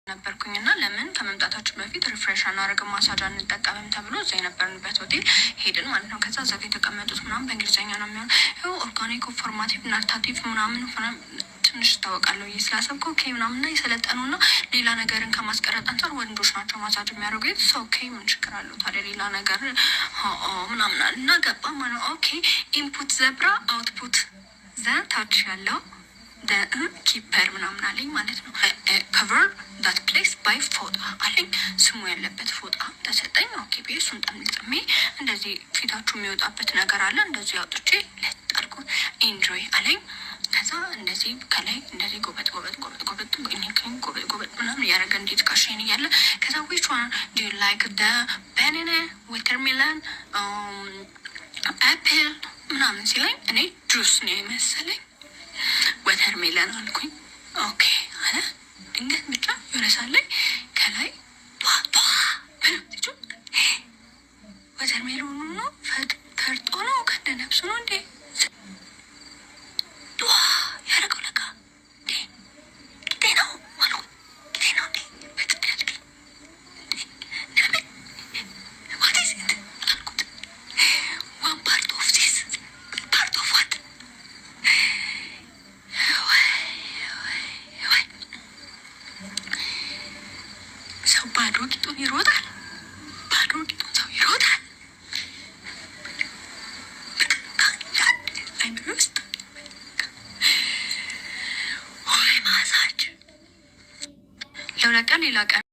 ነበርኩኝና ለምን ከመምጣታችን በፊት ሪፍሬሽ አናደርግም ማሳጅ አንጠቀምም ተብሎ እዛ የነበርንበት ሆቴል ሄድን ማለት ነው። ከዛ እዛ የተቀመጡት ምናምን በእንግሊዝኛ ነው የሚሆን ኦርጋኒክ ፎርማቲቭ ናርታቲቭ ምናምን ትንሽ ታወቃለሁ ስላሰብኩ ኦኬ ምናምን እና የሰለጠኑና ሌላ ነገርን ከማስቀረጥ አንጻር ወንዶች ናቸው ማሳጅ የሚያደርጉት። ሰው ኦኬ ምን ችግር አለው ታዲያ ሌላ ነገር ምናምን እና ገባ ማለት ኦኬ ኢንፑት ዘብራ አውትፑት ዘ ታች ያለው ኪፐር ምናምን አለኝ ማለት ነው። ከቨር ዳት ፕሌስ ባይ ፎጣ አለኝ። ስሙ ያለበት ፎጣ ተሰጠኝ። ኦኬ ቤ እሱን ጠምጥሜ እንደዚህ ፊታችሁ የሚወጣበት ነገር አለ እንደዚህ አውጥቼ ለጣልኩ ኢንጆይ አለኝ። ከዛ እንደዚህ ከላይ እንደዚህ ጎበጥ ጎበጥ ጎበጥ ጎበጥ እኔክኝ ጎበጥ ጎበጥ ምናምን እያደረገ እንዴት ካሽን እያለ ከዛ which one do you like the banana watermelon apple ምናምን ሲለኝ እኔ ጁስ ነው የመሰለኝ ወተር ሜለን አልኩኝ። ኦኬ አለ ድንገት ብቻ ይረሳለኝ ከላይ ጧጧ ምንጭ ወተር ሜሎኑ ነው ፈርጦ ነው ከነነብሱ ነው እንዴ ጧ ያረገው ለካ እንዴ ነው ማሉ እንዴ ነው እንዴ በትያልክ what is it አልኩት። one part of this part of what ሰው ባዶ ቂጡን ይሮጣል። ባዶ ቂጡን ሰው ይሮጣል። አይምሮ ውስጥ ወይ ማሳጅ ለሁለት ቀን ሌላ ቀን